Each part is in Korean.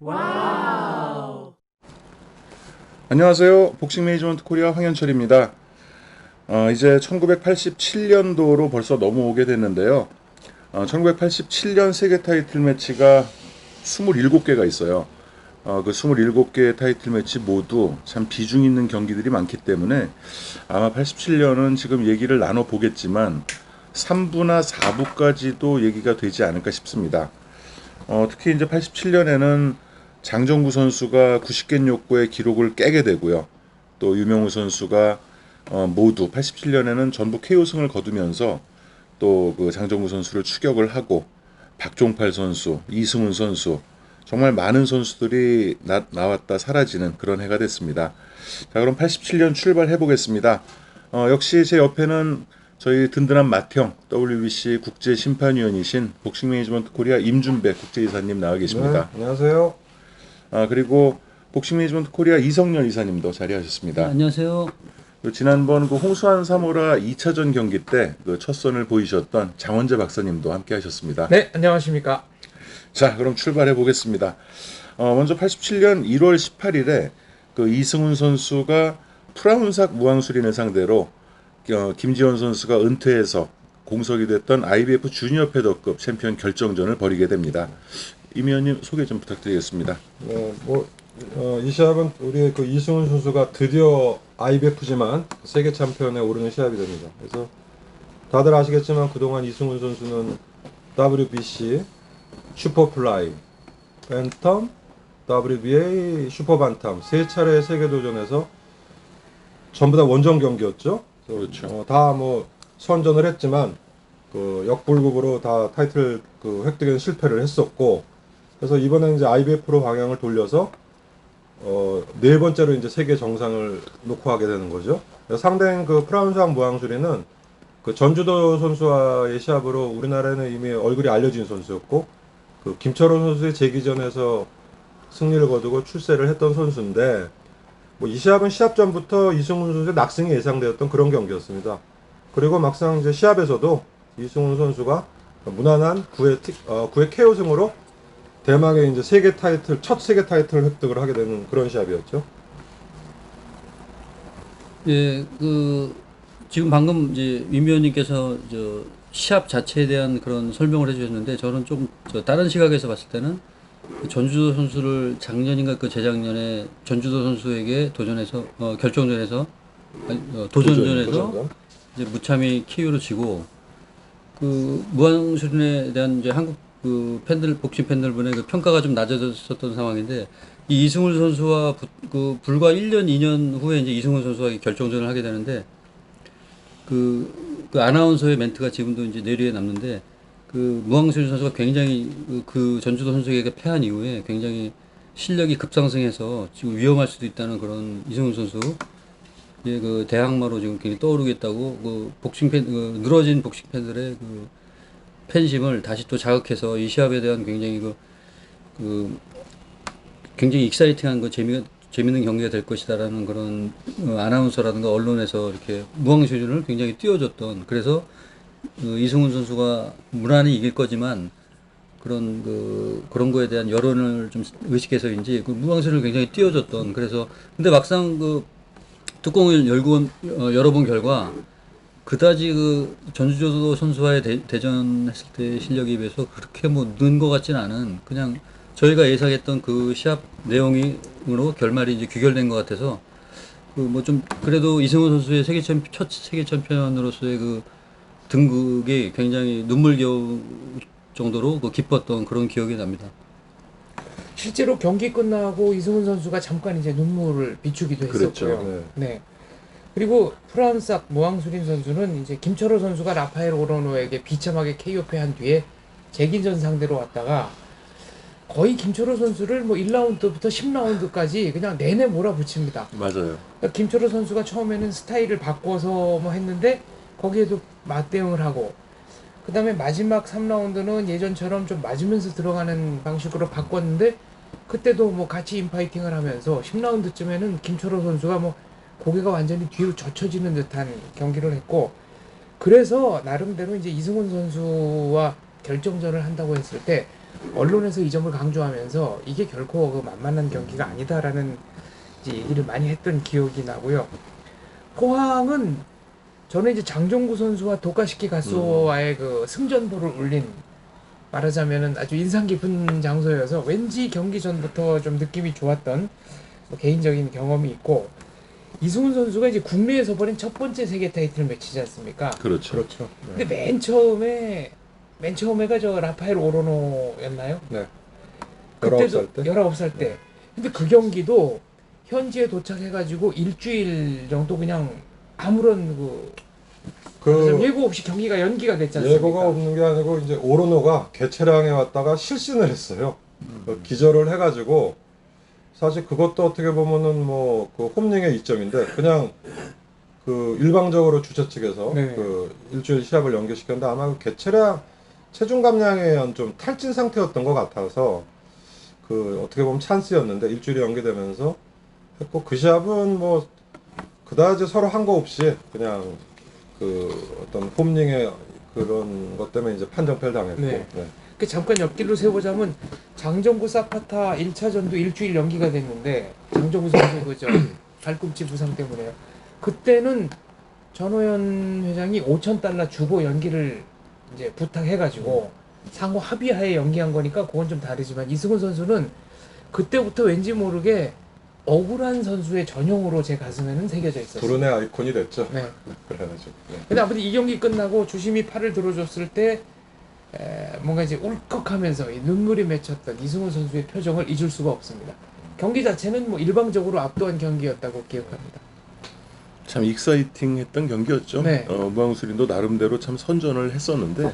와우. 안녕하세요. 복싱 매니지먼트 코리아 황현철입니다. 이제 1987년도로 벌써 넘어오게 됐는데요. 1987년 세계 타이틀 매치가 27개가 있어요. 그 27개의 타이틀 매치 모두 참 비중 있는 경기들이 많기 때문에 아마 87년은 지금 얘기를 나눠보겠지만 3부나 4부까지도 얘기가 되지 않을까 싶습니다. 특히 이제 87년에는 장정구 선수가 90개 욕구의 기록을 깨게 되고요. 또 유명우 선수가 모두 87년에는 전부 KO승을 거두면서 또 그 장정구 선수를 추격을 하고 박종팔 선수, 이승훈 선수 정말 많은 선수들이 나왔다 사라지는 그런 해가 됐습니다. 자, 그럼 87년 출발해 보겠습니다. 역시 제 옆에는 저희 든든한 맏형 WBC 국제심판위원이신 복싱 매니지먼트 코리아 임준배 국제이사님 나와 계십니다. 네, 안녕하세요. 그리고 복싱 매니지먼트 코리아 이성열 이사님도 자리하셨습니다. 안녕하세요. 지난번 그 홍수환 사무라 2차전 경기 때 그 첫 선을 보이셨던 장원재 박사님도 함께 하셨습니다. 네, 안녕하십니까. 자, 그럼 출발해 보겠습니다. 먼저 87년 1월 18일에 그 이승훈 선수가 프라운삭 무왕수린을 상대로 김지원 선수가 은퇴해서 공석이 됐던 IBF 주니어 패더급 챔피언 결정전을 벌이게 됩니다. 임 의원님 소개 좀 부탁드리겠습니다. 네, 이 시합은 우리 그 이승훈 선수가 드디어 IBF지만 세계 챔피언에 오르는 시합이 됩니다. 그래서 다들 아시겠지만 그동안 이승훈 선수는 WBC 슈퍼플라이, 팬텀, WBA 슈퍼반탐 세 차례 세계 도전에서 전부 다 원정 경기였죠. 그렇죠. 다 뭐 선전을 했지만 그 역불급으로 다 타이틀 그 획득에 실패를 했었고, 그래서 이번에 이제 IBF로 방향을 돌려서 네 번째로 이제 세계 정상을 놓고 하게 되는 거죠. 상대인 그 프라운상 무항수리는 그 전주도 선수와의 시합으로 우리나라에는 이미 얼굴이 알려진 선수였고, 그 김철호 선수의 재기전에서 승리를 거두고 출세를 했던 선수인데, 뭐 이 시합은 시합 전부터 이승훈 선수의 낙승이 예상되었던 그런 경기였습니다. 그리고 막상 이제 시합에서도 이승훈 선수가 무난한 9회 KO승으로 대망의 이제 첫 세계 타이틀을 획득을 하게 되는 그런 시합이었죠. 예, 지금 방금 이제 임 위원님께서 시합 자체에 대한 그런 설명을 해주셨는데, 저는 좀 다른 시각에서 봤을 때는 전주도 선수를 작년인가 그 재작년에 전주도 선수에게 도전해서 결정전에서 도전전에서 이제 무참히 KO로 지고, 그 무한수준에 대한 이제 한국 그 복싱 팬들분의 그 평가가 좀 낮아졌었던 상황인데, 이 이승훈 선수와 불과 1년 2년 후에 이제 이승훈 선수와 결정전을 하게 되는데, 그 아나운서의 멘트가 지금도 이제 뇌리에 남는데, 그 무항수준 선수가 굉장히 그 전주도 선수에게 패한 이후에 굉장히 실력이 급상승해서 지금 위험할 수도 있다는 그런 이승훈 선수, 예, 그 대항마로 지금 굉장히 떠오르겠다고 그 늘어진 복싱 팬들의 그 팬심을 다시 또 자극해서 이 시합에 대한 굉장히 굉장히 익사이팅한 재밌는 경기가 될 것이다라는 그런 아나운서라든가 언론에서 이렇게 무항수준을 굉장히 띄워줬던, 그래서 이승훈 선수가 무난히 이길 거지만 그런 거에 대한 여론을 좀 의식해서인지 그 무항수준을 굉장히 띄워줬던, 그래서 근데 막상 그 뚜껑을 열어본 결과 그다지 그 전주도 선수와의 대전했을 때 실력에 비해서 그렇게 뭐 는 것 같지는 않은, 그냥 저희가 예상했던 그 시합 내용으로 결말이 이제 귀결된 것 같아서 그 뭐 좀 그래도 이승훈 선수의 첫 세계 챔피언으로서의 그 등극이 굉장히 눈물겨울 정도로 그 기뻤던 그런 기억이 납니다. 실제로 경기 끝나고 이승훈 선수가 잠깐 이제 눈물을 비추기도 그랬죠. 했었고요. 네. 그리고 프란삭 무항수린 선수는 이제 김철호 선수가 라파엘 오로노에게 비참하게 KO 패한 뒤에 재기전 상대로 왔다가 거의 김철호 선수를 뭐 1라운드부터 10라운드까지 그냥 내내 몰아붙입니다. 맞아요. 그러니까 김철호 선수가 처음에는 스타일을 바꿔서 뭐 했는데 거기에도 맞대응을 하고, 그 다음에 마지막 3라운드는 예전처럼 좀 맞으면서 들어가는 방식으로 바꿨는데, 그때도 뭐 같이 인파이팅을 하면서 10라운드쯤에는 김철호 선수가 뭐 고개가 완전히 뒤로 젖혀지는 듯한 경기를 했고, 그래서 나름대로 이제 이승훈 선수와 결정전을 한다고 했을 때 언론에서 이 점을 강조하면서 이게 결코 그 만만한 경기가 아니다라는 이제 얘기를 많이 했던 기억이 나고요. 포항은 저는 이제 장정구 선수와 도카시키 가수와의 그 승전보를 울린 말하자면은 아주 인상 깊은 장소여서 왠지 경기 전부터 좀 느낌이 좋았던 뭐 개인적인 경험이 있고 이승훈 선수가 이제 국내에서 벌인 첫 번째 세계 타이틀 매치지 않습니까? 그렇죠. 그렇죠. 근데 맨 처음에가 저 라파엘 오로노였나요? 네. 그때도 19살 때. 19살 때. 근데 그 경기도 현지에 도착해가지고 일주일 정도 그냥 아무런 그 예고 없이 경기가 연기가 됐지 않습니까? 예고가 없는 게 아니고 이제 오르노가 개최량에 왔다가 실신을 했어요. 그 기절을 해가지고 사실 그것도 어떻게 보면은 뭐 그 홈링의 이점인데 그냥 그 일방적으로 주최 측에서 네. 그 일주일 시합을 연기시켰는데 아마 그 개체량 체중 감량에 의한 좀 탈진 상태였던 것 같아서 그 어떻게 보면 찬스였는데 일주일이 연기되면서 했고 그 시합은 뭐 그다지 서로 한 거 없이 그냥 그 어떤 홈링의 그런 것 때문에 이제 판정패를 당했고 네. 네. 그 잠깐 옆길로 세보자면 장정구 사파타 1차전도 일주일 연기가 됐는데 장정구 선수 그저 발꿈치 부상 때문에요. 그때는 전호연 회장이 $5,000 주고 연기를 이제 부탁해가지고 상호 합의하에 연기한 거니까 그건 좀 다르지만 이승훈 선수는 그때부터 왠지 모르게 억울한 선수의 전형으로 제 가슴에는 새겨져 있었어요. 불운의 아이콘이 됐죠. 네. 그래가지고 네. 근데 아무튼 이 경기 끝나고 주심이 팔을 들어줬을 때 뭔가 이제 울컥하면서 이 눈물이 맺혔던 이승훈 선수의 표정을 잊을 수가 없습니다. 경기 자체는 뭐 일방적으로 압도한 경기였다고 기억합니다. 참 익사이팅했던 경기였죠. 네. 무항수린도 나름대로 참 선전을 했었는데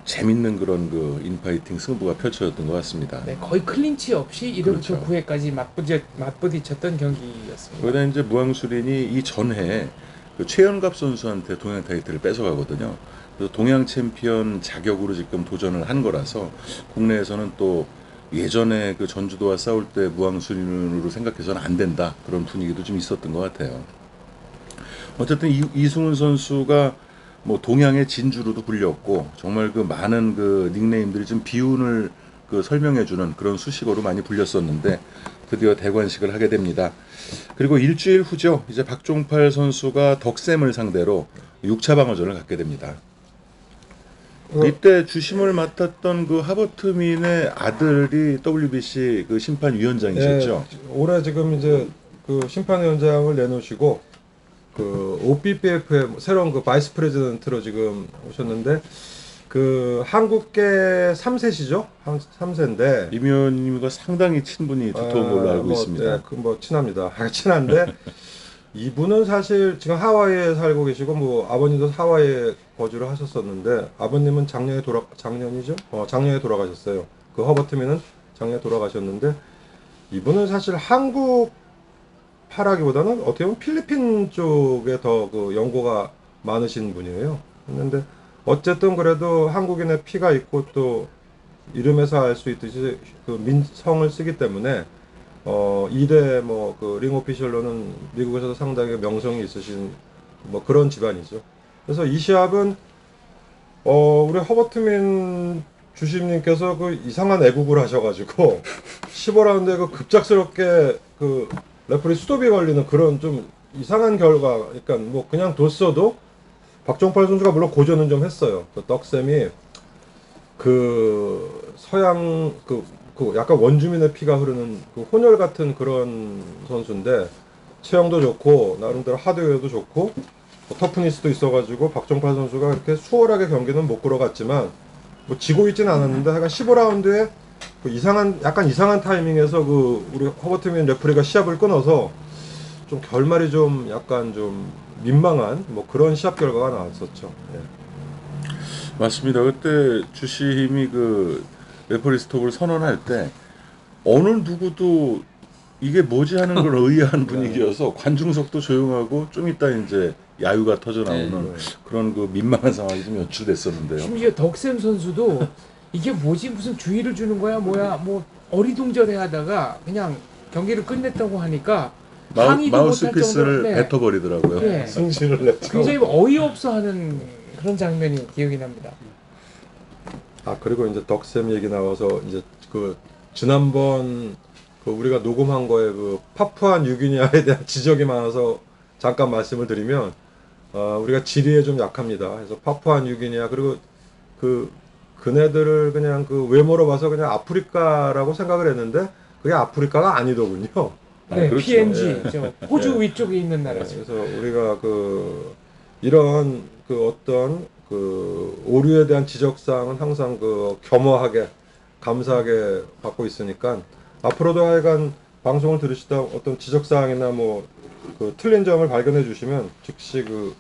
재밌는 그런 그 인파이팅 승부가 펼쳐졌던 것 같습니다. 네, 거의 클린치 없이 1회부터 그렇죠. 9회까지 맞부딪혔던 경기였습니다. 거기다 이제 무항수린이 이 전해 그 최연갑 선수한테 동양 타이틀을 뺏어가거든요. 그래서 동양 챔피언 자격으로 지금 도전을 한 거라서 국내에서는 또 예전에 그 전주도와 싸울 때 무항수린으로 생각해서는 안 된다 그런 분위기도 좀 있었던 것 같아요. 어쨌든 이승훈 선수가 뭐 동양의 진주로도 불렸고 정말 그 많은 그 닉네임들이 좀 비운을 그 설명해주는 그런 수식어로 많이 불렸었는데 드디어 대관식을 하게 됩니다. 그리고 일주일 후죠. 이제 박종팔 선수가 덕샘을 상대로 6차 방어전을 갖게 됩니다. 이때 주심을 맡았던 그 하버트민의 아들이 WBC 그 심판위원장이셨죠. 올해 지금 이제 그 심판위원장을 내놓으시고 그 OPPF의 새로운 그 바이스 프레지던트로 지금 오셨는데 그 한국계 3세시죠? 3세인데 임 의원님과 상당히 친분이 두터운 걸로 알고 있습니다. 네, 그 친합니다. 친한데 이분은 사실 지금 하와이에 살고 계시고 뭐 아버님도 하와이에 거주를 하셨었는데 아버님은 작년이죠? 작년에 돌아가셨어요. 그 허버트민은 작년에 돌아가셨는데 이분은 사실 한국 파라기보다는 어떻게 보면 필리핀 쪽에 더 그 연고가 많으신 분이에요. 했는데 어쨌든 그래도 한국인의 피가 있고 또 이름에서 알 수 있듯이 그 민성을 쓰기 때문에 2대 뭐 그 링 오피셜로는 미국에서도 상당히 명성이 있으신 뭐 그런 집안이죠. 그래서 이 시합은 우리 허버트민 주심님께서 그 이상한 애국을 하셔가지고 15라운드에 그 급작스럽게 그 레프리 스톱이 걸리는 그런 좀 이상한 결과, 그러니까 뭐 그냥 뒀어도 박종팔 선수가 물론 고전은 좀 했어요. 그 덕샘이 그 서양 그 약간 원주민의 피가 흐르는 그 혼혈 같은 그런 선수인데 체형도 좋고 나름대로 하드웨어도 좋고 뭐 터프니스도 있어가지고 박종팔 선수가 그렇게 수월하게 경기는 못 끌어갔지만 뭐 지고 있지는 않았는데 하여간 15라운드에 그 약간 이상한 타이밍에서 그 우리 허버트민 레프리가 시합을 끊어서 좀 결말이 좀 약간 좀 민망한 뭐 그런 시합 결과가 나왔었죠. 예. 맞습니다. 그때 주심이 그 레퍼리 스톱을 선언할 때 어느 누구도 이게 뭐지 하는 걸 의아한 분위기여서 관중석도 조용하고 좀 이따 이제 야유가 터져 나오는 그런 그 민망한 상황이 좀 연출됐었는데요. 심지어 덕샘 선수도 이게 뭐지 무슨 주의를 주는 거야 뭐야 뭐 어리둥절해 하다가 그냥 경기를 끝냈다고 하니까 항의도 못할 마우스피스를 정도로 뱉어버리더라고요. 네. 승신을 냈죠. 굉장히 어이없어 하는 그런 장면이 기억이 납니다. 아 그리고 이제 덕쌤 얘기 나와서 이제 그 지난번 그 우리가 녹음한 거에 그 파푸아 뉴기니아에 대한 지적이 많아서 잠깐 말씀을 드리면 우리가 지리에 좀 약합니다. 그래서 파푸아 뉴기니아 그리고 그네들을 그냥 그 외모로 봐서 그냥 아프리카라고 생각을 했는데 그게 아프리카가 아니더군요. 네, 그렇죠. PNG 예. 저 호주 예. 위쪽에 있는 나라죠. 그래서 우리가 그 이런 그 어떤 그 오류에 대한 지적사항은 항상 그 겸허하게 감사하게 받고 있으니까 앞으로도 하여간 방송을 들으시다 어떤 지적사항이나 뭐 그 틀린 점을 발견해 주시면 즉시 그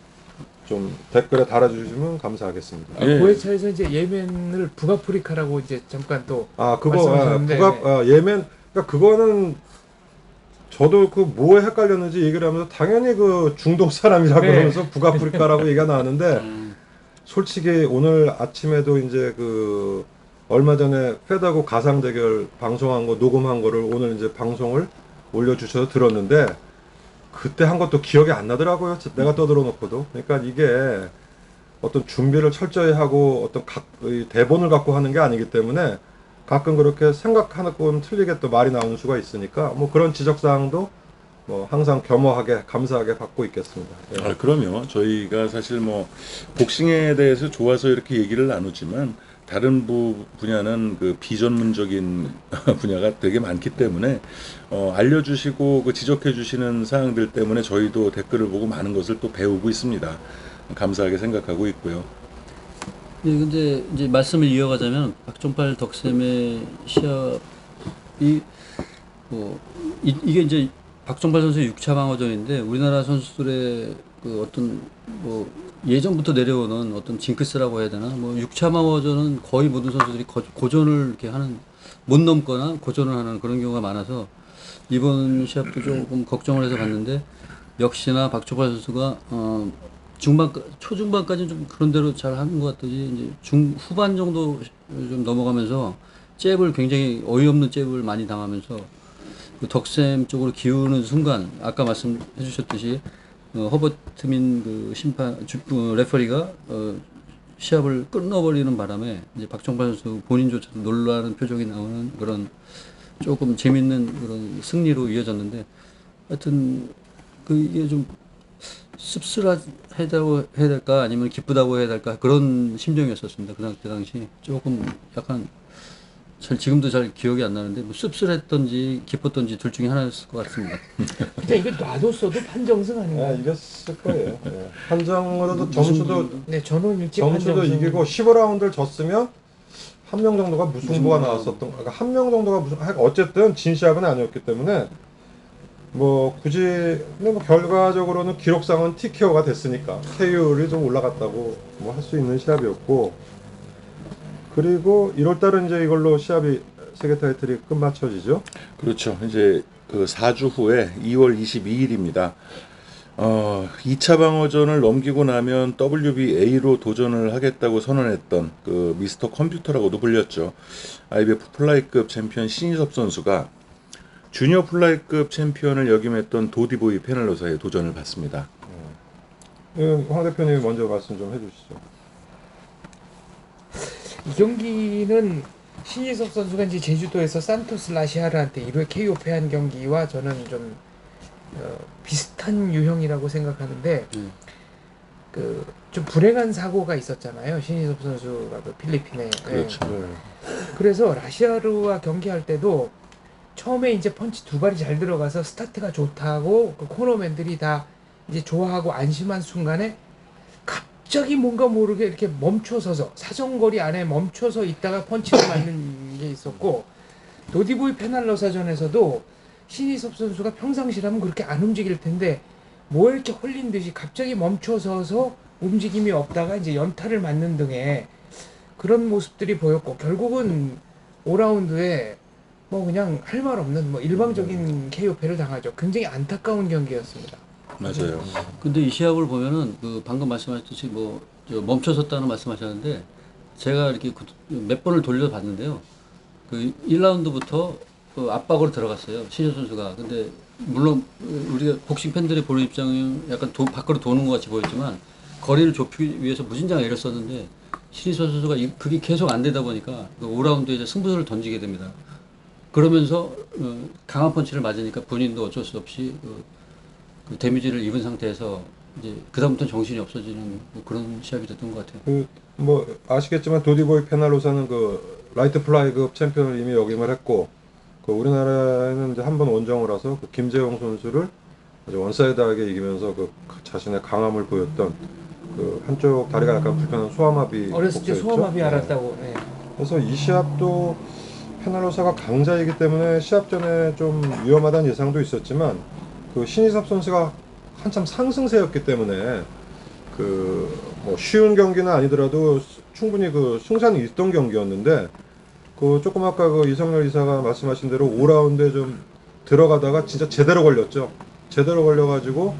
좀 댓글에 달아주시면 감사하겠습니다. 예. 고해차에서 이제 예멘을 북아프리카라고 이제 잠깐 또 아 그거 말씀하셨는데, 예멘 그러니까 그거는 저도 그 뭐에 헷갈렸는지 얘기를 하면서 당연히 그 중동 사람이라고 네. 그러면서 북아프리카라고 얘기가 나왔는데 음, 솔직히 오늘 아침에도 이제 그 얼마 전에 페다고 가상 대결 방송한 거 녹음한 거를 오늘 이제 방송을 올려주셔서 들었는데 그때 한 것도 기억이 안 나더라고요. 내가 떠들어 놓고도. 그러니까 이게 어떤 준비를 철저히 하고 어떤 이 대본을 갖고 하는 게 아니기 때문에 가끔 그렇게 생각하는 틀리게 또 말이 나오는 수가 있으니까 뭐 그런 지적사항도 뭐 항상 겸허하게 감사하게 받고 있겠습니다. 예. 아, 그럼요. 저희가 사실 뭐 복싱에 대해서 좋아서 이렇게 얘기를 나누지만 다른 분야는 그 비전문적인 분야가 되게 많기 때문에 알려주시고 그 지적해주시는 사항들 때문에 저희도 댓글을 보고 많은 것을 또 배우고 있습니다. 감사하게 생각하고 있고요. 네, 근데 이제 말씀을 이어가자면 박종팔 덕쌤의 시합이 이게 이제 박종팔 선수의 6차 방어전인데 우리나라 선수들의 그 어떤 뭐 예전부터 내려오는 어떤 징크스라고 해야 되나 뭐 6차 방어전은 거의 모든 선수들이 고전을 이렇게 하는 못 넘거나 고전을 하는 그런 경우가 많아서 이번 시합도 조금 걱정을 해서 봤는데 역시나 박종팔 선수가 초중반까지는 좀 그런 대로 잘 하는 것 같더니 이제 후반 정도 좀 넘어가면서 잽을 굉장히 어이없는 잽을 많이 당하면서 그 덕쌤 쪽으로 기우는 순간 아까 말씀해 주셨듯이 허버트민 그 레퍼리가 시합을 끊어버리는 바람에 이제 박종팔 선수 본인조차도 놀라는 표정이 나오는 그런 조금 재밌는 그런 승리로 이어졌는데 하여튼 그 이게 좀 씁쓸하다고 해야 될까 아니면 기쁘다고 해야 될까 그런 심정이었었습니다. 그 당시 조금 약간 지금도 잘 기억이 안 나는데 뭐 씁쓸했던지 기뻤던지 둘 중에 하나였을 것 같습니다. 근데 이거 놔뒀어도 판정승 아닌가요? 이겼을 거예요. 예. 판정으로도 점수도 네, 전원 일찍 점수도 판정승. 이기고 15라운드를 졌으면 한 명 정도가 무승부가 나왔었던 그러니까 한 명 정도가 어쨌든 진 시합은 아니었기 때문에 뭐 굳이 근데 뭐 결과적으로는 기록상은 TKO가 됐으니까 KO율이 좀 올라갔다고 뭐 할 수 있는 시합이었고 그리고 1월달은 이제 이걸로 시합이 세계 타이틀이 끝마쳐지죠. 그렇죠. 이제 그 4주 후에 2월 22일입니다. 2차 방어전을 넘기고 나면 WBA로 도전을 하겠다고 선언했던 그 미스터 컴퓨터라고도 불렸죠. IBF 플라이급 챔피언 신희섭 선수가 주니어 플라이급 챔피언을 역임했던 도디보이 페날로사에 도전을 받습니다. 황 대표님이 먼저 말씀 좀 해주시죠. 이 경기는 신희섭 선수가 이제 제주도에서 산토스 라시아르한테 1회 KO 패한 경기와 저는 좀 비슷한 유형이라고 생각하는데 그 좀 불행한 사고가 있었잖아요. 신희섭 선수가 그 필리핀에. 그렇죠. 그래서 라시아르와 경기할 때도 처음에 이제 펀치 두 발이 잘 들어가서 스타트가 좋다고 그 코너맨들이 다 이제 좋아하고 안심한 순간에 갑자기 뭔가 모르게 이렇게 멈춰서서 사정거리 안에 멈춰서 있다가 펀치를 맞는 게 있었고 도디보이 페날로사전에서도 신희섭 선수가 평상시라면 그렇게 안 움직일 텐데 뭐 이렇게 홀린 듯이 갑자기 멈춰서서 움직임이 없다가 이제 연타를 맞는 등의 그런 모습들이 보였고 결국은 5라운드에 뭐 그냥 할 말 없는 뭐 일방적인 KO패를 당하죠. 굉장히 안타까운 경기였습니다. 맞아요. 근데 이 시합을 보면은 그 방금 말씀하셨듯이 멈춰섰다는 말씀하셨는데 제가 이렇게 몇 번을 돌려봤는데요. 그 1라운드부터 압박으로 들어갔어요. 신현 선수가. 근데 물론 우리가 복싱 팬들이 보는 입장은 약간 밖으로 도는 것 같이 보였지만 거리를 좁히기 위해서 무진장 애를 썼는데 신희서 선수가 그게 계속 안 되다 보니까 그 5라운드에 이제 승부수를 던지게 됩니다. 그러면서 강한 펀치를 맞으니까 본인도 어쩔 수 없이 그 데미지를 입은 상태에서 이제 그다음부터 정신이 없어지는 뭐 그런 시합이 됐던 것 같아요. 그 뭐 아시겠지만 도디보이 페날로사는 그 라이트 플라이급 챔피언을 이미 역임을 했고, 그 우리나라에는 이제 한 번 원정을 와서 그 김재용 선수를 아주 원사이드하게 이기면서 그 자신의 강함을 보였던 그 한쪽 다리가 약간 불편한 소아마비 어렸을 때 복수였죠. 소아마비 네. 알았다고. 네. 그래서 이 시합도 페날로사가 강자이기 때문에 시합 전에 좀 위험하다는 예상도 있었지만, 그 신희섭 선수가 한참 상승세였기 때문에 그 뭐 쉬운 경기는 아니더라도 충분히 그 승산이 있던 경기였는데, 그 조금 아까 그 이성열 이사가 말씀하신 대로 5라운드에 좀 들어가다가 진짜 제대로 걸렸죠. 제대로 걸려가지고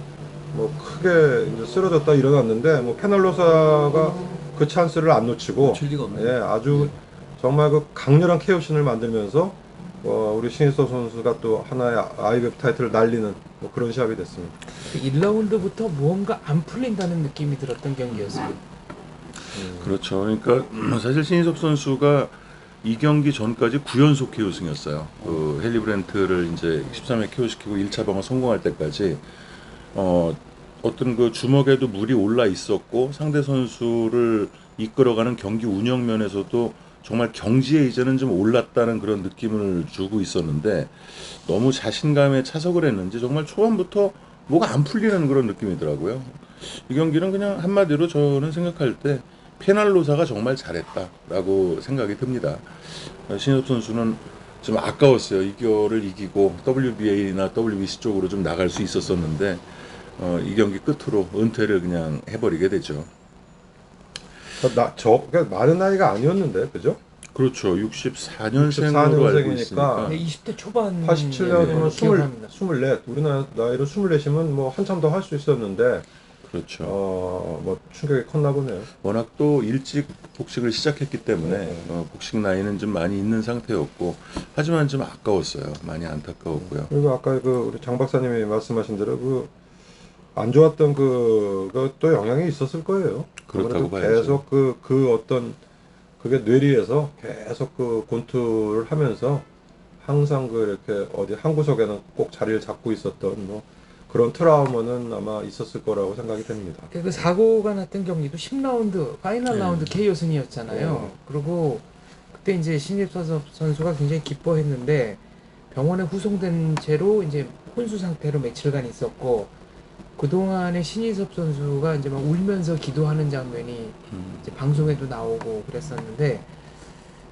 뭐 크게 이제 쓰러졌다 일어났는데, 뭐 페날로사가 그 찬스를 안 놓치고, 놓칠 리가 없네요. 예, 아주 정말 그 강렬한 KO신을 만들면서 우리 신희섭 선수가 또 하나의 IBF 타이틀을 날리는 뭐 그런 시합이 됐습니다. 1라운드부터 무언가 안 풀린다는 느낌이 들었던 경기였어요. 그렇죠. 그러니까 사실 신희섭 선수가 이 경기 전까지 9연속 KO승이었어요. 그 헨리 브랜트를 이제 13회 KO시키고 1차 방어 성공할 때까지 어떤 그 주먹에도 물이 올라 있었고, 상대 선수를 이끌어가는 경기 운영 면에서도 정말 경지에 이제는 좀 올랐다는 그런 느낌을 주고 있었는데, 너무 자신감에 차석을 했는지 정말 초반부터 뭐가 안 풀리는 그런 느낌이더라고요. 이 경기는 그냥 한마디로 저는 생각할 때 페날로사가 정말 잘했다라고 생각이 듭니다. 신희섭 선수는 좀 아까웠어요. 이거를 이기고 WBA나 WBC 쪽으로 좀 나갈 수 있었었는데 이 경기 끝으로 은퇴를 그냥 해버리게 되죠. 그러니까 많은 나이가 아니었는데, 그죠? 그렇죠. 64년생으로 알고 있으니까. 네, 20대 초반. 87년이면 기억합니다. 24. 우리나라 나이로 24이면 뭐 한참 더 할 수 있었는데, 그렇죠. 뭐 충격이 컸나 보네요. 워낙 또 일찍 복싱을 시작했기 때문에 복싱 나이는 좀 많이 있는 상태였고, 하지만 좀 아까웠어요. 많이 안타까웠고요. 그리고 아까 그 우리 장 박사님이 말씀하신 대로 그 안 좋았던 그것도 영향이 있었을 거예요. 그렇다고 아무래도 봐야죠. 계속 그 어떤 그게 뇌리에서 계속 그 권투를 하면서 항상 그 이렇게 어디 한 구석에는 꼭 자리를 잡고 있었던 뭐 그런 트라우마는 아마 있었을 거라고 생각이 됩니다. 그 사고가 났던 경기도 10라운드 파이널 라운드 KO 승이었잖아요. 그리고 그때 이제 신희섭 선수가 굉장히 기뻐했는데, 병원에 후송된 채로 이제 혼수 상태로 며칠간 있었고, 그동안에 신희섭 선수가 이제 막 울면서 기도하는 장면이 이제 방송에도 나오고 그랬었는데,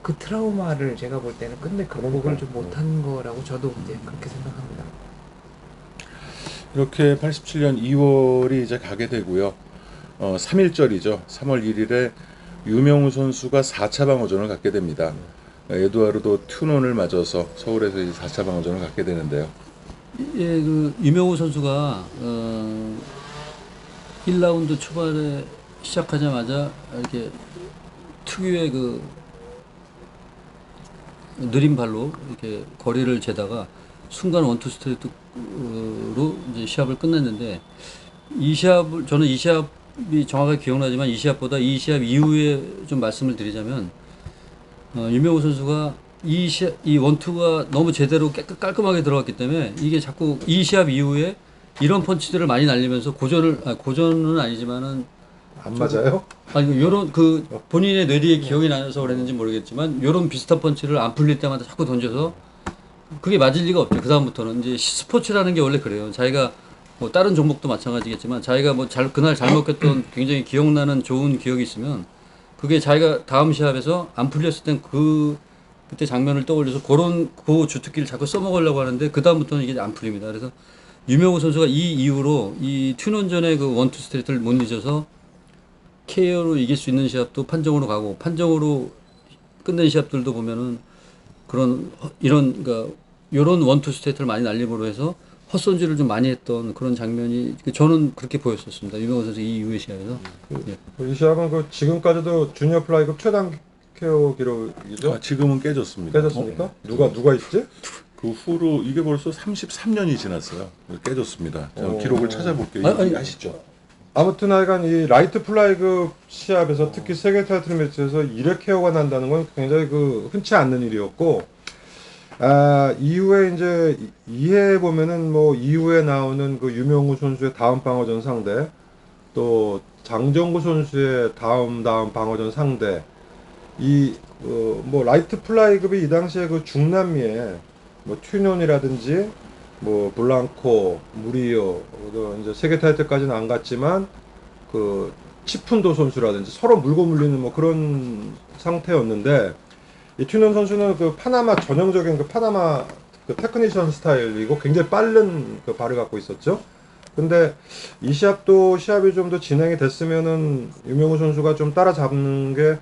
그 트라우마를 제가 볼 때는 끝내 극복을 좀 못한 거라고 저도 이제 그렇게 생각합니다. 이렇게 87년 2월이 이제 가게 되고요. 3일절이죠. 3월 1일에 유명우 선수가 4차 방어전을 갖게 됩니다. 에두아르도 튜논을 맞아서 서울에서 이제 4차 방어전을 갖게 되는데요. 예, 그 유명우 선수가 1라운드 초반에 시작하자마자 이렇게 특유의 그 느린 발로 이렇게 거리를 재다가 순간 원투 스트레이트로 이제 시합을 끝냈는데, 저는 이 시합이 정확하게 기억나지만 이 시합보다 이 시합 이후에 좀 말씀을 드리자면, 유명우 선수가 이 원투가 너무 제대로 깔끔하게 들어갔기 때문에 이게 자꾸 이 시합 이후에 이런 펀치들을 많이 날리면서 고전은 아니지만은 안 맞아요? 아니 요런 그 본인의 뇌리에 기억이 나서 그랬는지 모르겠지만, 요런 비슷한 펀치를 안 풀릴 때마다 자꾸 던져서 그게 맞을 리가 없죠. 그 다음부터는 이제 스포츠라는 게 원래 그래요. 자기가 뭐 다른 종목도 마찬가지겠지만, 자기가 뭐 그날 잘 먹겠던 굉장히 기억나는 좋은 기억이 있으면 그게 자기가 다음 시합에서 안 풀렸을 땐 그때 장면을 떠올려서 그 주특기를 자꾸 써먹으려고 하는데, 그 다음부터는 이게 안 풀립니다. 그래서 유명우 선수가 이 이후로 이 튜논전의 그 원투 스트레이트를 못 잊어서 KO로 이길 수 있는 시합도 판정으로 가고, 판정으로 끝낸 시합들도 보면은 이런 원투 스트레이트를 많이 날림으로 해서 헛손질을 좀 많이 했던 그런 장면이 저는 그렇게 보였었습니다. 유명우 선수 이 이후의 시합에서. 이 시합은 그 지금까지도 주니어 플라이급 최단 KO 기록이죠? 지금은 깨졌습니다. 깨졌습니까? 누가 있지? 그 후로 이게 벌써 33년이 지났어요. 깨졌습니다. 제가 기록을 찾아볼게요. 아니, 아시죠? 아무튼 하여간 이 라이트 플라이급 시합에서 특히 세계 타이틀 매치에서 1회 KO가 난다는 건 굉장히 그 흔치 않는 일이었고, 이후에 이제 2회 보면은 뭐 이후에 나오는 그 유명우 선수의 다음 방어전 상대, 또 장정구 선수의 다음 방어전 상대, 뭐 라이트 플라이급이 이 당시에 그 중남미에 뭐 튜논이라든지 뭐 블랑코, 무리오, 이제 세계 타이틀까지는 안 갔지만 그 치푼도 선수라든지 서로 물고 물리는 뭐 그런 상태였는데, 이 튜논 선수는 그 파나마 전형적인 그 파나마 그 테크니션 스타일이고 굉장히 빠른 그 발을 갖고 있었죠. 근데 이 시합이 좀 더 진행이 됐으면은 유명우 선수가 좀 따라잡는 게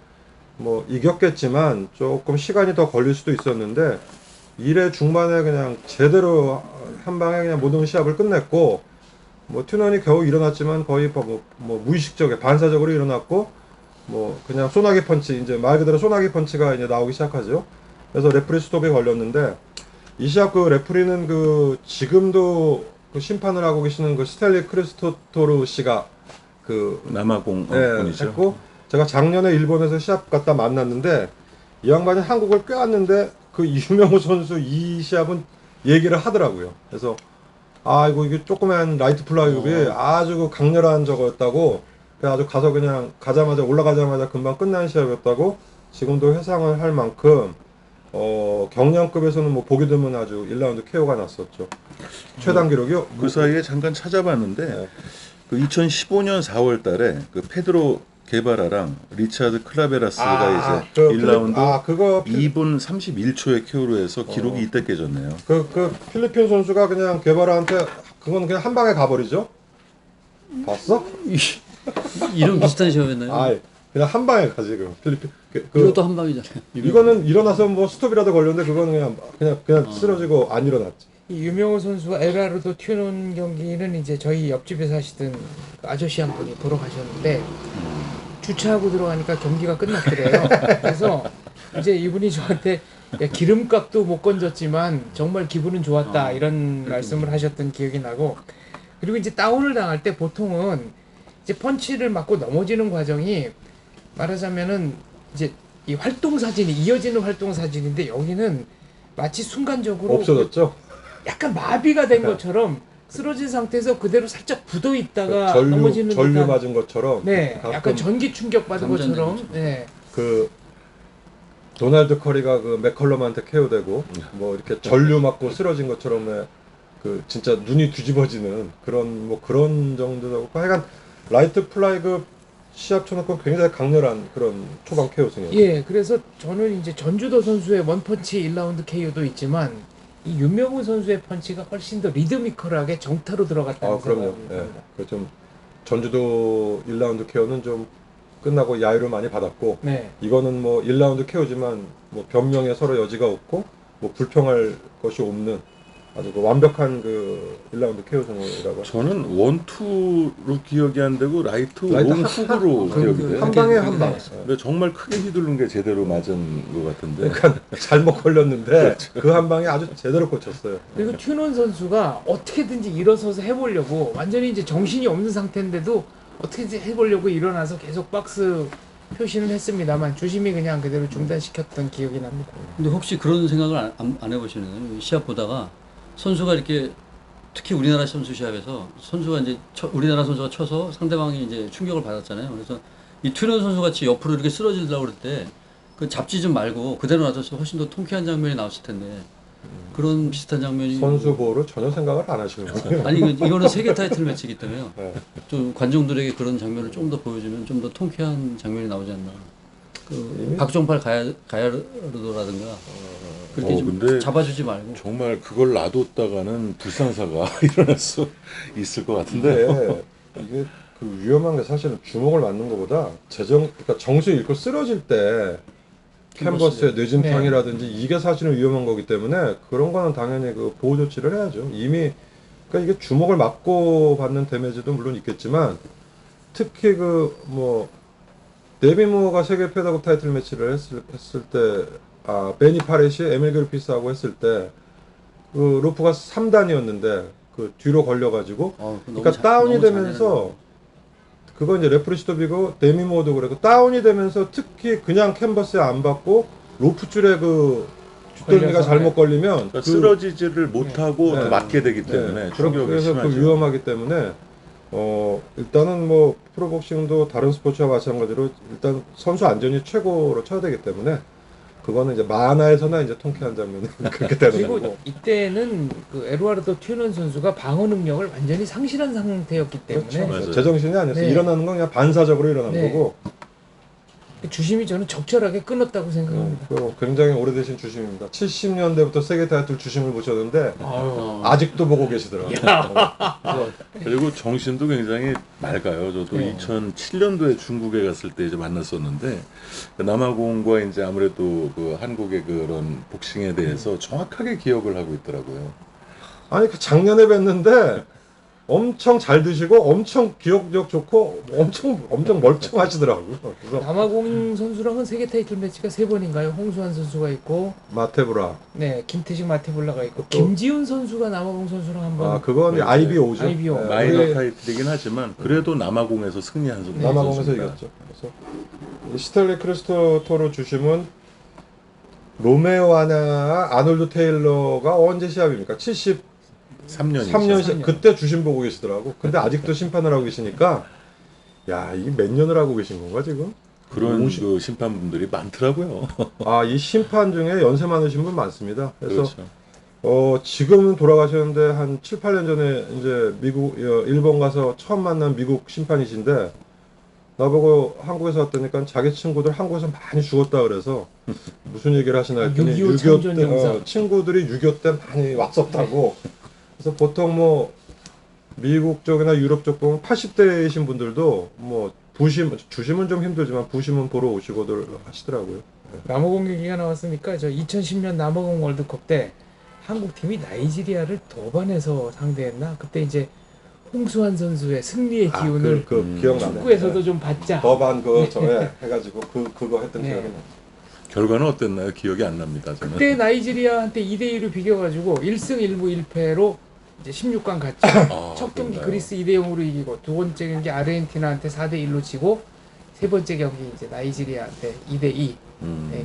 뭐 이겼겠지만 조금 시간이 더 걸릴 수도 있었는데, 1회 중반에 그냥 제대로 한 방에 그냥 모든 시합을 끝냈고, 뭐 튜넌이 겨우 일어났지만 거의 뭐 무의식적에 반사적으로 일어났고, 뭐 그냥 소나기 펀치, 이제 말 그대로 소나기 펀치가 이제 나오기 시작하죠. 그래서 레프리 스톱이 걸렸는데, 이 시합 그 레프리는 그 지금도 그 심판을 하고 계시는 그 스텔리 크리스토토르 씨가 그 남아공 네, 분이죠. 했고, 제가 작년에 일본에서 시합 갔다 만났는데 이 양반이 한국을 껴왔는데 그 유명우 선수 이 시합은 얘기를 하더라고요. 그래서 이게 조그만 라이트 플라이급이 아주 그 강렬한 저거였다고, 그래서 아주 가서 그냥 올라가자마자 금방 끝난 시합이었다고, 지금도 회상을 할 만큼 경량급에서는 뭐 보기 드문 아주 1라운드 KO가 났었죠. 최단 기록이요? 그 사이에 잠깐 찾아봤는데 네. 그 2015년 4월 달에 그 페드로 게바라랑 리차드 클라베라스가 이제 1라운드 그거 2분 31초의 KO로 해서 기록이 이때 깨졌네요. 그 필리핀 선수가 그냥 게바라한테 그건 그냥 한 방에 가버리죠? 봤어? 이런 비슷한 시험이었나요? 그냥 한 방에 가지 그 필리핀. 이것도 한 방이잖아요. 이거는 일어나서 뭐 스톱이라도 걸렸는데 그거는 그냥 쓰러지고 안 일어났지. 이 유명우 선수와 에라르도 튜논 경기는 이제 저희 옆집에 사시던 아저씨 한 분이 보러 가셨는데, 주차하고 들어가니까 경기가 끝났더래요. 그래서 이제 이분이 저한테 야, 기름값도 못 건졌지만 정말 기분은 좋았다 이런 말씀을 하셨던 기억이 나고, 그리고 이제 다운을 당할 때 보통은 이제 펀치를 맞고 넘어지는 과정이 말하자면은 이제 이 활동 사진이 이어지는 활동 사진인데, 여기는 마치 순간적으로 없어졌죠? 약간 마비가 된 것처럼 쓰러진 상태에서 그대로 살짝 굳어 있다가 넘어지는 전류 듯한, 맞은 것처럼. 네, 가끔 약간 전기 충격 받은 것처럼. 네. 그 도널드 커리가 그 맥컬럼한테 KO되고 뭐 이렇게 전류 맞고 쓰러진 것처럼 그 진짜 눈이 뒤집어지는 그런 정도고, 하여간 라이트 플라이급 시합 쳐놓고 굉장히 강렬한 그런 초반 KO 승이었어요. 예, 그래서 저는 이제 전주도 선수의 원펀치 1라운드 KO도 있지만 이 윤명우 선수의 펀치가 훨씬 더 리드미컬하게 정타로 들어갔다는 그럼요. 생각이 예. 듭니다. 그 좀 전주도 1라운드 KO는 좀 끝나고 야유를 많이 받았고, 네. 이거는 뭐 1라운드 KO지만 뭐 변명에 서로 여지가 없고 뭐 불평할 것이 없는 아주 그 완벽한 그 1라운드 KO 승이라고. 저는 원투로 기억이 안 되고 라이트 롱훅으로 기억이 돼요. 한 방에 한 방. 근데 정말 크게 휘두른 게 제대로 맞은 것 같은데. 그러니까 잘못 걸렸는데 그 한 방에 아주 제대로 꽂혔어요. 그리고 튜논 선수가 어떻게든지 일어서서 해보려고, 완전히 이제 정신이 없는 상태인데도 어떻게든지 해보려고 일어나서 계속 박스 표시는 했습니다만 주심이 그냥 그대로 중단시켰던 기억이 납니다. 근데 혹시 그런 생각을 안 해보시나요? 시합 보다가 선수가 이렇게, 특히 우리나라 선수 시합에서 선수가 이제 우리나라 선수가 쳐서 상대방이 이제 충격을 받았잖아요. 그래서 이 튜넌 선수 같이 옆으로 이렇게 쓰러지려고 그럴 때 그 잡지 좀 말고 그대로 놔뒀으면 훨씬 더 통쾌한 장면이 나왔을 텐데, 그런 비슷한 장면이 선수 보호를 전혀 생각을 안 하시는군요. 아니 이거는 세계 타이틀 매치이기 때문에요. 네. 좀 관중들에게 그런 장면을 좀 더 보여주면 좀 더 통쾌한 장면이 나오지 않나. 그 박종팔 가야르도라든가 그렇게 좀 근데 잡아주지 말고. 정말 그걸 놔뒀다가는 불상사가 일어날 수 있을 것 같은데. 근데 이게 그 위험한 게 사실은 주먹을 맞는 것보다 그러니까 정신을 잃고 쓰러질 때 캔버스의 뇌진탕이라든지 이게 사실은 위험한 거기 때문에 그런 거는 당연히 그 보호 조치를 해야죠. 이미 그러니까 이게 주먹을 맞고 받는 데미지도 물론 있겠지만, 특히 그 뭐 데비 무어가 세계 패더급 타이틀 매치를 했을 때 베니 파렛이 에밀 그리피스하고 했을 때 그 로프가 3단이었는데 그 뒤로 걸려가지고, 그러니까 다운이 되면서 그거 이제 레프리시도비고 데미모도 그렇고 다운이 되면서 특히 그냥 캔버스에 안 받고 로프 줄에 그 뒷덜미가 걸려서, 잘못 네. 걸리면 그러니까 쓰러지지를 못하고 네. 맞게 되기 때문에 충격이 그래서 그 심하죠. 위험하기 때문에 일단은 뭐 프로복싱도 다른 스포츠와 마찬가지로 일단 선수 안전이 최고로 쳐야 되기 때문에 그거는 이제 만화에서나 이제 통쾌한 장면이 그렇게 되는 그리고 거고. 이때는 그 에루아르도 튀어는 선수가 방어 능력을 완전히 상실한 상태였기 때문에 그렇죠. 맞아요. 제정신이 아니었어요. 네. 일어나는 건 그냥 반사적으로 일어난 네. 거고. 그 주심이 저는 적절하게 끊었다고 생각합니다. 굉장히 오래되신 주심입니다. 70년대부터 세계 타이틀 주심을 보셨는데 아유. 아직도 보고 계시더라고요. 그래서 그리고 정신도 굉장히 맑아요. 저도 네. 2007년도에 중국에 갔을 때 이제 만났었는데 그 남아공과 이제 아무래도 그 한국의 그런 복싱에 대해서 정확하게 기억을 하고 있더라고요. 아니 그 작년에 뵀는데 엄청 잘 드시고 엄청 기억력 좋고 엄청 멀쩡하시더라고요. 그래서 남아공 선수랑은 세계 타이틀 매치가 3번인가요? 홍수환 선수가 있고, 마테브라. 네 김태식 마테볼라가 있고, 또- 김지훈 선수가 남아공 선수랑 한번 아 그건 네, IBO죠. IBO. 마이너 우리 타이틀이긴 하지만 그래도 남아공에서 승리한 선수. 남아공에서 이겼죠. 그래서 이 스텔리 크리스토토로 주심은 로메오 아냐 아놀드 테일러가 언제 시합입니까? 3년이죠. 3년 삼 년. 그때 주심 보고 계시더라고. 근데 아직도 심판을 하고 계시니까 야 이게 몇 년을 하고 계신 건가 지금? 그런 50. 그 심판분들이 많더라고요. 아 이 심판 중에 연세 많으신 분 많습니다. 그래서 그렇죠. 지금은 돌아가셨는데 한 7, 8년 전에 이제 일본 가서 처음 만난 미국 심판이신데 나보고 한국에서 왔다니까 자기 친구들 한국에서 많이 죽었다 그래서 무슨 얘기를 하시나 했더니 6.25 참전 영상. 친구들이 6.25 때 많이 왔었다고. 그래서 보통 뭐 미국 쪽이나 유럽 쪽 보면 80대이신 분들도 뭐 주심은 좀 힘들지만 부심은 보러 오시고들 하시더라고요. 남아공 얘기가 나왔으니까 저 2010년 남아공 월드컵 때 한국 팀이 나이지리아를 도반에서 상대했나? 그때 이제 홍수환 선수의 승리의 기운을 기억나네. 축구에서도 좀 받자. 더반 그거 네. 저에 해가지고 그거 했던 네. 기억이 나. 결과는 어땠나요? 기억이 안 납니다. 저는. 그때 나이지리아한테 2대2로 비겨가지고 1승 1무 1패로 이제 16강 갔죠. 아, 첫 경기 그런가요? 그리스 2대0으로 이기고 두 번째 경기 아르헨티나한테 4대1로 지고 세 번째 경기 이제 나이지리아한테 2대2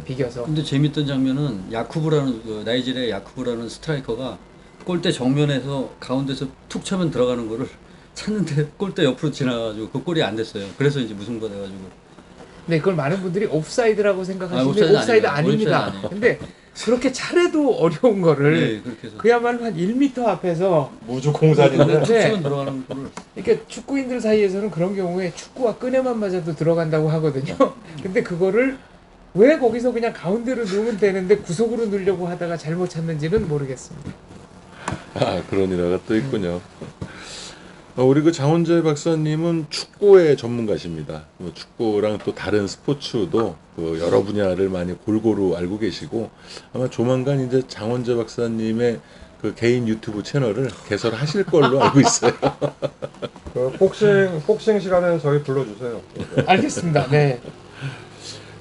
비겨서 근데 재밌던 장면은 야쿠브라는 그 나이지리아 야쿠브라는 스트라이커가 골대 정면에서 가운데서 툭 차면 들어가는 거를 찼는데 골대 옆으로 지나가지고 그 골이 안 됐어요. 그래서 이제 무승부가 돼가지고. 네, 그걸 많은 분들이 옵사이드라고 생각하시는데 옵사이드 옵사이드 아닙니다. 아닙니다. 옵사이드 근데 그렇게 차례도 어려운 거를 네, 그렇게 해서 그야말로 한 1m 앞에서 무주 공산인데 툭 치면 들어가는 거를 이렇게 축구인들 사이에서는 그런 경우에 축구와 끈에만 맞아도 들어간다고 하거든요. 근데 그거를 왜 거기서 그냥 가운데로 넣으면 되는데 구석으로 넣으려고 하다가 잘못 찼는지는 모르겠습니다. 아, 그런 일화가 또 있군요. 우리 그 장원재 박사님은 축구의 전문가십니다. 뭐 축구랑 또 다른 스포츠도 그 여러 분야를 많이 골고루 알고 계시고 아마 조만간 이제 장원재 박사님의 그 개인 유튜브 채널을 개설하실 걸로 알고 있어요. 그 복싱 시간에는 저희 불러주세요. 알겠습니다. 네.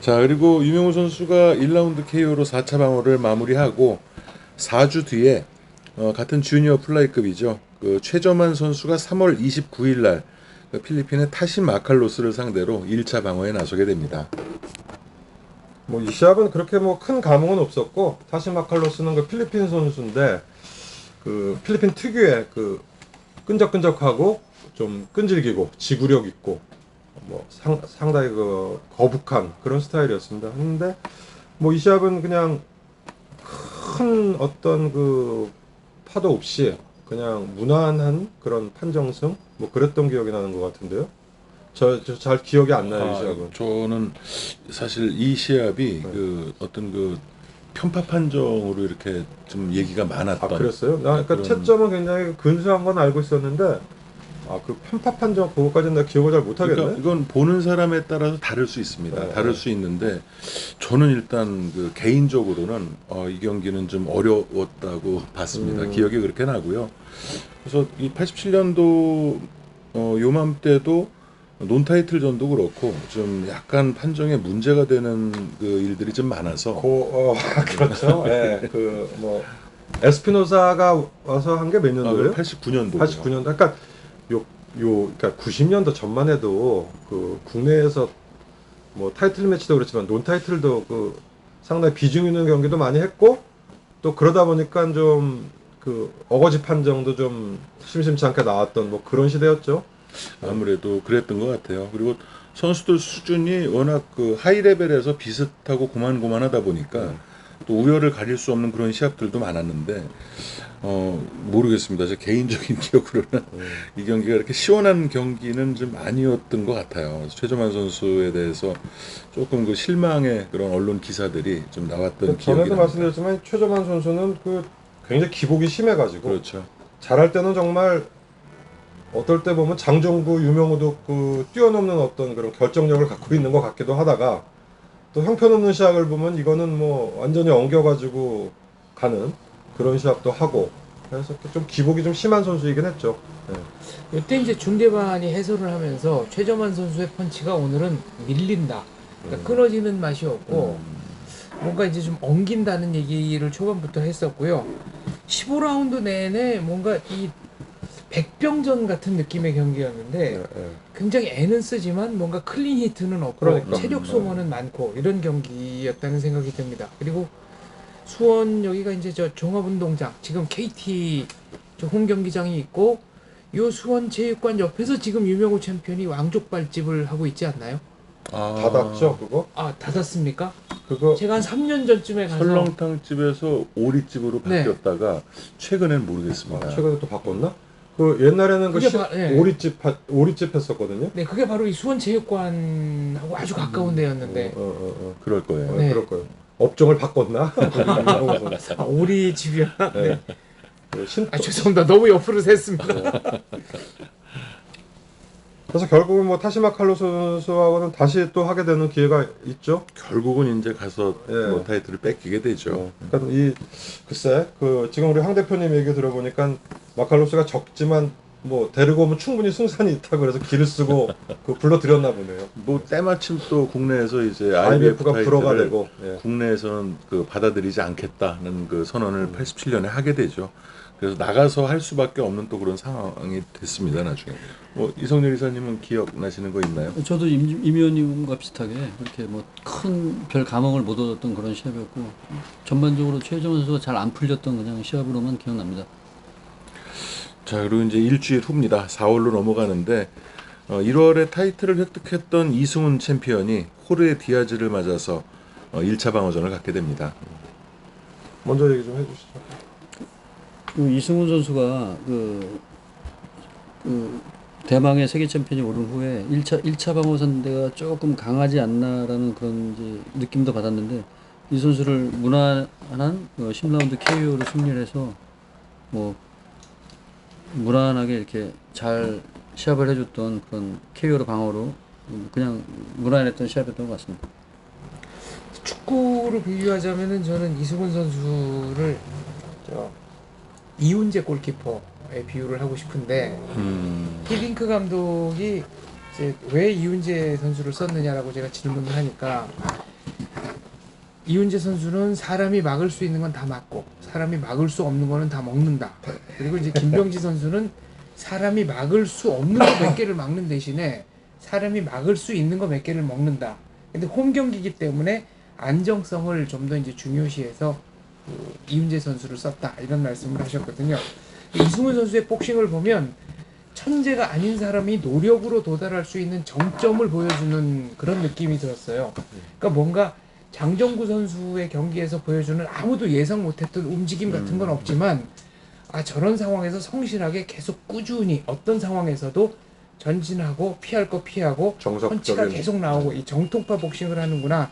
자, 그리고 유명우 선수가 1라운드 KO로 4차 방어를 마무리하고 4주 뒤에 같은 주니어 플라이급이죠. 그 최저만 선수가 3월 29일 날 그 필리핀의 타신 마칼로스를 상대로 1차 방어에 나서게 됩니다. 뭐 이 시합은 그렇게 뭐 큰 감흥은 없었고 타시마칼로스는 그 필리핀 선수인데 그 필리핀 특유의 그 끈적끈적하고 좀 끈질기고 지구력 있고 뭐 상당히 그 거북한 그런 스타일이었습니다. 근데 뭐 이 시합은 그냥 큰 어떤 그 파도 없이 그냥 무난한 그런 판정승 뭐 그랬던 기억이 나는 것 같은데요. 저 잘 기억이 안 나요 이 시합은. 저는 사실 이 시합이 그 어떤 그 편파 판정으로 이렇게 좀 얘기가 많았던. 아 그랬어요? 나 그러니까 그런- 채점은 굉장히 근소한 건 알고 있었는데 그 편파 판정 그거까지는 나 기억을 잘 못하겠네. 그러니까 이건 보는 사람에 따라서 다를 수 있습니다. 네. 다를 수 있는데 저는 일단 그 개인적으로는 이 경기는 좀 어려웠다고 봤습니다. 기억이 그렇게 나고요. 그래서 이 87년도 요맘때도 논타이틀전도 그렇고 좀 약간 판정에 문제가 되는 그 일들이 좀 많아서 그렇죠. 예, 그 뭐 에스피노사가 와서 한 게 몇 년도예요? 89년도. 89년. 그러니까 요 그러니까 90년도 전만 해도 그 국내에서 뭐 타이틀 매치도 그렇지만 논 타이틀도 그 상당히 비중 있는 경기도 많이 했고 또 그러다 보니까 좀 그 어거지 판정도 좀 심심치 않게 나왔던 뭐 그런 시대였죠. 아무래도 그랬던 것 같아요. 그리고 선수들 수준이 워낙 그 하이 레벨에서 비슷하고 고만고만하다 보니까 또 우열을 가릴 수 없는 그런 시합들도 많았는데 모르겠습니다. 제 개인적인 기억으로는 이 경기가 이렇게 시원한 경기는 좀 아니었던 것 같아요. 그래서 최정환 선수에 대해서 조금 그 실망의 그런 언론 기사들이 좀 나왔던 기억이 전에도 납니다. 말씀드렸지만 최정환 선수는 그 굉장히 기복이 심해가지고 그렇죠. 잘할 때는 정말 어떨 때 보면 장정구, 유명우도 그 뛰어넘는 어떤 그런 결정력을 갖고 있는 것 같기도 하다가 또 형편없는 시합을 보면 이거는 뭐 완전히 엉겨가지고 가는 그런 시합도 하고 그래서 좀 기복이 좀 심한 선수이긴 했죠. 네. 이때 이제 중계반이 해설을 하면서 최정환 선수의 펀치가 오늘은 밀린다. 그러니까 끊어지는 맛이 없고 뭔가 이제 좀 엉긴다는 얘기를 초반부터 했었고요. 15라운드 내내 뭔가 이 백병전 같은 느낌의 경기였는데 네, 네. 굉장히 애는 쓰지만 뭔가 클린 히트는 없고 그러니까. 체력 소모는 많고 이런 경기였다는 생각이 듭니다. 그리고 수원 여기가 이제 저 종합운동장 지금 KT 저 홈 경기장이 있고 요 수원 체육관 옆에서 지금 유명우 챔피언이 왕족발집을 하고 있지 않나요? 닫았죠 그거? 아 닫았습니까? 그거 제가 한 3년 전쯤에 가서 설렁탕 집에서 오리집으로 네. 바뀌었다가 최근엔 모르겠습니다. 최근에 또 바꿨나? 그 옛날에는 그게 예. 오리집 했었거든요. 네 그게 바로 이 수원 체육관하고 아주 가까운 데였는데 그럴 거예요. 네. 그럴 거예요. 업종을 바꿨나? 아, 오리 집이었나? 네. 신, 아 죄송합니다. 너무 옆으로 샜습니다. 그래서 결국은 뭐 타시마 칼로스 선수하고는 다시 또 하게 되는 기회가 있죠. 결국은 이제 가서 예. 뭐 타이틀을 뺏기게 되죠. 그러니까 이 글쎄 그 지금 우리 황 대표님 얘기 들어보니까 마칼로스가 적지만 뭐 데리고 오면 충분히 승산이 있다고 그래서 길을 쓰고 그 불러들였나 보네요. 뭐 때마침 또 국내에서 이제 IBF가 IBF 불어가 타이틀을 되고 예. 국내에서는 그 받아들이지 않겠다는 그 선언을 87년에 하게 되죠. 그래서 나가서 할 수밖에 없는 또 그런 상황이 됐습니다. 나중에. 뭐 이성렬 이사님은 기억나시는 거 있나요? 저도 임 의원님과 비슷하게 그렇게 뭐 큰 별 감흥을 못 얻었던 그런 시합이었고 전반적으로 최정환 선수가 잘 안 풀렸던 그냥 시합으로만 기억납니다. 자, 그리고 이제 일주일 후입니다. 4월로 넘어가는데 1월에 타이틀을 획득했던 이승훈 챔피언이 호르헤 디아즈를 맞아서 1차 방어전을 갖게 됩니다. 먼저 얘기 좀 해주시죠. 그 이승훈 선수가 그 대망의 세계 챔피언이 오른 후에 1차 방어 상대가 조금 강하지 않나라는 그런 이제 느낌도 받았는데 이 선수를 무난한 10라운드 KO로 승리를 해서 뭐 무난하게 이렇게 잘 시합을 해줬던 그런 KO로 방어로 그냥 무난했던 시합이었던 것 같습니다. 축구를 비유하자면은 저는 이승훈 선수를 이훈재 골키퍼에 비유를 하고 싶은데 히딩크 감독이 이제 왜 이훈재 선수를 썼느냐라고 제가 질문을 하니까 이훈재 선수는 사람이 막을 수 있는 건 다 막고 사람이 막을 수 없는 거는 다 먹는다. 그리고 이제 김병지 선수는 사람이 막을 수 없는 거 몇 개를 막는 대신에 사람이 막을 수 있는 거 몇 개를 먹는다. 근데 홈 경기이기 때문에 안정성을 좀 더 이제 중요시해서 이훈재 선수를 썼다 이런 말씀을 하셨거든요. 이승훈 선수의 복싱을 보면 천재가 아닌 사람이 노력으로 도달할 수 있는 정점을 보여주는 그런 느낌이 들었어요. 그러니까 뭔가 장정구 선수의 경기에서 보여주는 아무도 예상 못했던 움직임 같은 건 없지만 아 저런 상황에서 성실하게 계속 꾸준히 어떤 상황에서도 전진하고 피할 거 피하고 펀치가 계속 나오고 이 정통파 복싱을 하는구나.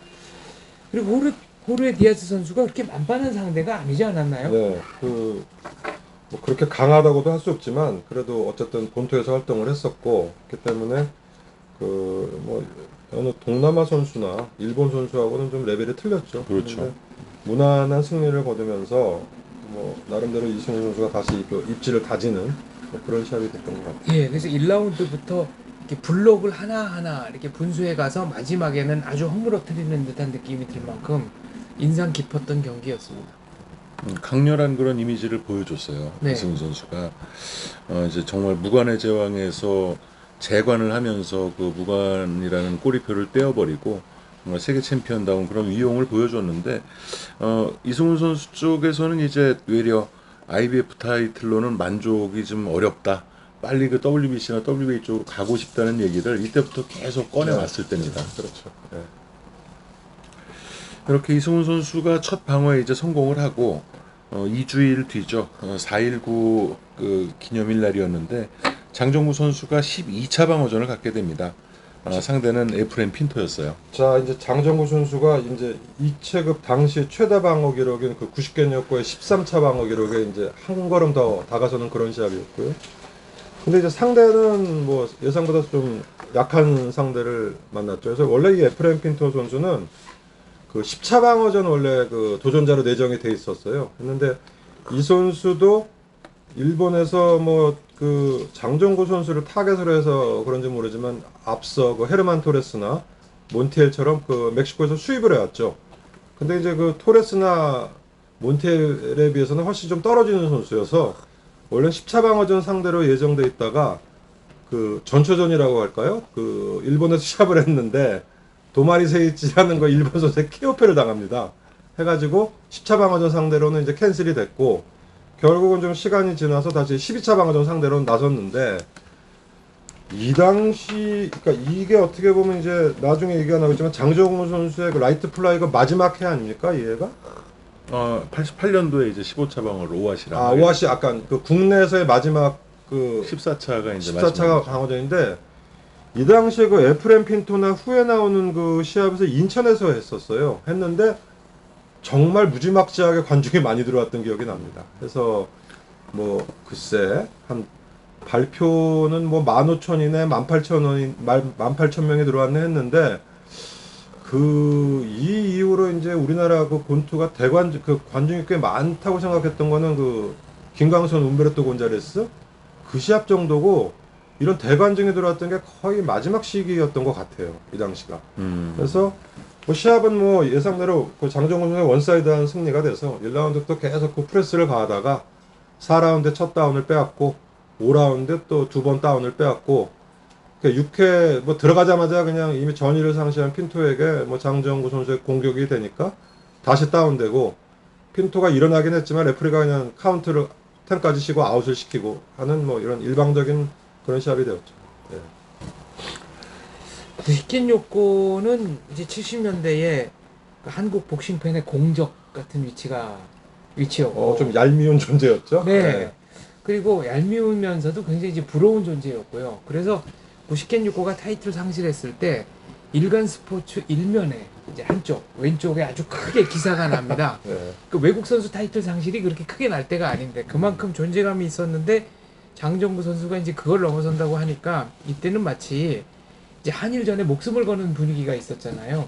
그리고 호르헤 디아즈 선수가 그렇게 만만한 상대가 아니지 않았나요? 네, 뭐 그렇게 강하다고도 할 수 없지만 그래도 어쨌든 본토에서 활동을 했었고 그렇기 때문에 뭐 어느 동남아 선수나 일본 선수하고는 좀 레벨이 틀렸죠. 그렇죠. 무난한 승리를 거두면서 뭐 나름대로 이승훈 선수가 다시 그 입지를 다지는 뭐 그런 시합이 됐던 것 같아요. 예, 그래서 1라운드부터 이렇게 블록을 하나하나 이렇게 분수해 가서 마지막에는 아주 허물어뜨리는 듯한 느낌이 들 만큼 인상 깊었던 경기였습니다. 강렬한 그런 이미지를 보여줬어요. 네. 이승우 선수가 이제 정말 무관의 제왕에서 재관을 하면서 그 무관이라는 꼬리표를 떼어버리고 정말 세계 챔피언다운 그런 위용을 보여줬는데 이승우 선수 쪽에서는 이제 외려 IBF 타이틀로는 만족이 좀 어렵다. 빨리 그 WBC나 WBA 쪽으로 가고 싶다는 얘기를 이때부터 계속 꺼내왔을 때입니다. 그렇죠. 네. 이렇게 이승훈 선수가 첫 방어에 이제 성공을 하고 2주일 뒤죠. 4.19 그 기념일 날이었는데 장정구 선수가 12차 방어전을 갖게 됩니다. 상대는 에프레임 핀토였어요. 자, 이제 장정구 선수가 이제 이체급 당시 최다 방어 기록인 그 90개 역고의 13차 방어 기록에 이제 한 걸음 더 다가서는 그런 시합이었고요. 근데 이제 상대는 뭐 예상보다 좀 약한 상대를 만났죠. 그래서 원래 이 에프레임 핀토 선수는 그 10차 방어전 원래 그 도전자로 내정이 돼 있었어요. 했는데 이 선수도 일본에서 뭐 그 장정구 선수를 타겟으로 해서 그런지 모르지만 앞서 그 헤르만 토레스나 몬티엘처럼 그 멕시코에서 수입을 해왔죠. 근데 이제 그 토레스나 몬티엘에 비해서는 훨씬 좀 떨어지는 선수여서 원래 10차 방어전 상대로 예정돼 있다가 그 전초전이라고 할까요? 그 일본에서 시합을 했는데 도마리 세이치라는 거 일본 선수의 KO패를 당합니다. 해가지고 10차 방어전 상대로는 이제 캔슬이 됐고 결국은 좀 시간이 지나서 다시 12차 방어전 상대로 나섰는데 이 당시 그러니까 이게 어떻게 보면 이제 나중에 얘기가 나오겠지만 장정우 선수의 그 라이트 플라이가 마지막 해 아닙니까 이 해가? 88년도에 이제 15차 방어를 오아시랑. 오아시 약간 그 국내에서의 마지막 그 14차가 이제 14차가 방어전인데 이 당시에 그 에프렘 핀토나 후에 나오는 그 시합에서 인천에서 했었어요. 했는데 정말 무지막지하게 관중이 많이 들어왔던 기억이 납니다. 그래서 뭐 글쎄 한 발표는 뭐 15,000이네 18,000명이 들어왔네 했는데 그 이 이후로 이제 우리나라 그 본토가 그 관중이 꽤 많다고 생각했던 거는 그 김광선 움베르토 곤자레스 그 시합 정도고 이런 대관중이 들어왔던 게 거의 마지막 시기였던 것 같아요. 이 당시가. 그래서 뭐 시합은 뭐 예상대로 그 장정훈 선수의 원사이드한 승리가 돼서 1라운드부터 계속 그 프레스를 가다가 4라운드 첫 다운을 빼앗고 5라운드 또 두 번 다운을 빼앗고 6회 뭐 들어가자마자 그냥 이미 전의를 상실한 핀토에게 뭐 장정구 선수의 공격이 되니까 다시 다운되고 핀토가 일어나긴 했지만 레프리가 그냥 카운트를 10까지 쉬고 아웃을 시키고 하는 뭐 이런 일방적인 그런 시합이 되었죠. 네. 구시켄 요코는 이제 70년대에 한국 복싱팬의 공적 같은 위치였고 좀 얄미운 존재였죠. 네. 네. 그리고 얄미우면서도 굉장히 이제 부러운 존재였고요. 그래서 구시켄 요코가 타이틀 상실했을 때 일간 스포츠 일면에 이제 한쪽 왼쪽에 아주 크게 기사가 납니다. 네. 그 외국 선수 타이틀 상실이 그렇게 크게 날 때가 아닌데 그만큼 존재감이 있었는데 장정구 선수가 이제 그걸 넘어선다고 하니까 이때는 마치 이제 한일전에 목숨을 거는 분위기가 있었잖아요.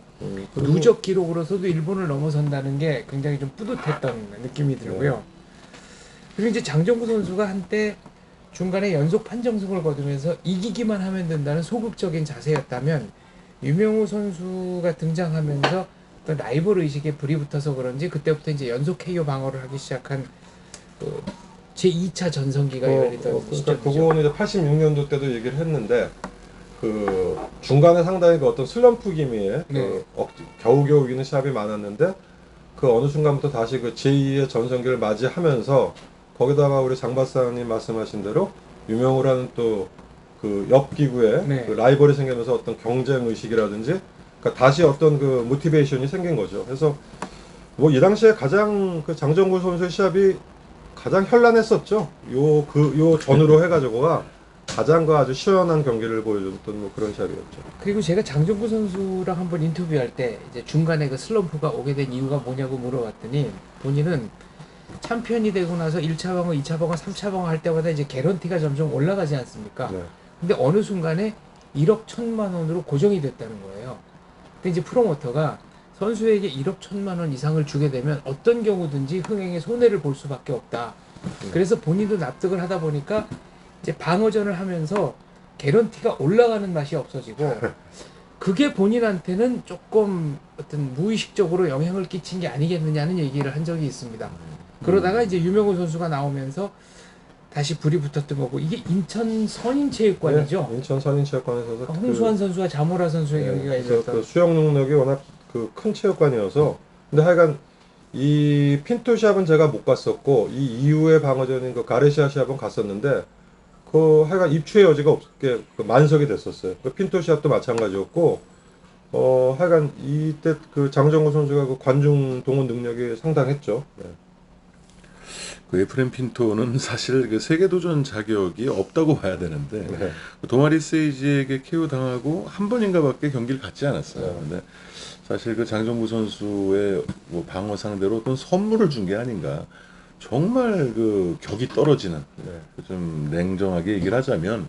누적 기록으로서도 일본을 넘어선다는 게 굉장히 좀 뿌듯했던 느낌이 들고요. 그리고 이제 장정구 선수가 한때 중간에 연속 판정승을 거두면서 이기기만 하면 된다는 소극적인 자세였다면 유명우 선수가 등장하면서 어떤 라이벌 의식에 불이 붙어서 그런지 그때부터 이제 연속 KO 방어를 하기 시작한 그 제2차 전성기가 열리던 그러니까 시점이죠. 그거는 이제 86년도 때도 얘기를 했는데 그 중간에 상당히 그 어떤 슬럼프 기미에 그 겨우겨우 이기는 시합이 많았는데 그 어느 순간부터 다시 그 제2의 전성기를 맞이하면서 거기다가 우리 장 박사님 말씀하신 대로 유명우라는 또 그 옆 기구에 그 라이벌이 생기면서 어떤 경쟁 의식이라든지 그러니까 다시 어떤 그 모티베이션이 생긴 거죠. 그래서 뭐 이 당시에 가장 그 장정구 선수의 시합이 가장 현란했었죠. 요 전으로 해가지고가 가장 그 아주 시원한 경기를 보여줬던 뭐 그런 시합이었죠. 그리고 제가 장정구 선수랑 한번 인터뷰할 때 이제 중간에 그 슬럼프가 오게 된 이유가 뭐냐고 물어봤더니 본인은 챔피언이 되고 나서 1차 방어, 2차 방어, 3차 방어 할 때마다 이제 개런티가 점점 올라가지 않습니까? 네. 근데 어느 순간에 1억 1천만 원으로 고정이 됐다는 거예요. 근데 이제 프로모터가 선수에게 1억 1천만 원 이상을 주게 되면 어떤 경우든지 흥행에 손해를 볼 수밖에 없다. 그래서 본인도 납득을 하다 보니까 이제 방어전을 하면서 개런티가 올라가는 맛이 없어지고 그게 본인한테는 조금 어떤 무의식적으로 영향을 끼친 게 아니겠느냐는 얘기를 한 적이 있습니다. 그러다가 이제 유명호 선수가 나오면서 다시 불이 붙었던 거고 이게 인천 선인체육관이죠. 네, 인천 선인체육관에서 그러니까 홍수환 선수와 자모라 선수의 경기가 그래서 있었던. 그 수영 능력이 워낙 그 큰 체육관이어서 근데 하여간 이 핀토 시합은 제가 못 갔었고 이 이후에 방어전인 그 가레시아 시합은 갔었는데 그 하여간 입추의 여지가 없게 그 만석이 됐었어요. 그 핀토 시합도 마찬가지였고 하여간 이때 그 장정구 선수가 그 관중 동원 능력이 상당했죠. 네. 그 에프렘 핀토는 사실 그 세계도전 자격이 없다고 봐야 되는데 네. 도마리 세이지에게 KO 당하고 한 번인가밖에 경기를 갖지 않았어요. 네. 근데 사실 그 장정구 선수의 뭐 방어 상대로 어떤 선물을 준 게 아닌가. 정말 그 격이 떨어지는 네. 좀 냉정하게 얘기를 하자면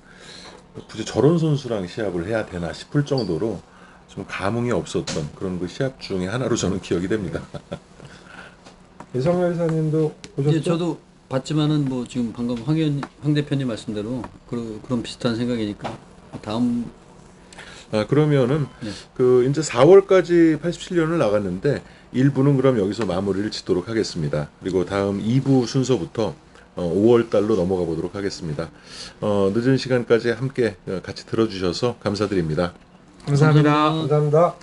굳이 저런 선수랑 시합을 해야 되나 싶을 정도로 좀 감흥이 없었던 그런 그 시합 중에 하나로 저는 기억이 됩니다. 이성열 이사님도 보셨죠? 예, 저도 봤지만은 뭐 지금 방금 황 대표님 말씀대로 그런 비슷한 생각이니까 다음 그러면은 네. 그 이제 4월까지 87년을 나갔는데 1부는 그럼 여기서 마무리를 짓도록 하겠습니다. 그리고 다음 2부 순서부터 5월 달로 넘어가 보도록 하겠습니다. 늦은 시간까지 함께 같이 들어주셔서 감사드립니다. 감사합니다. 감사합니다.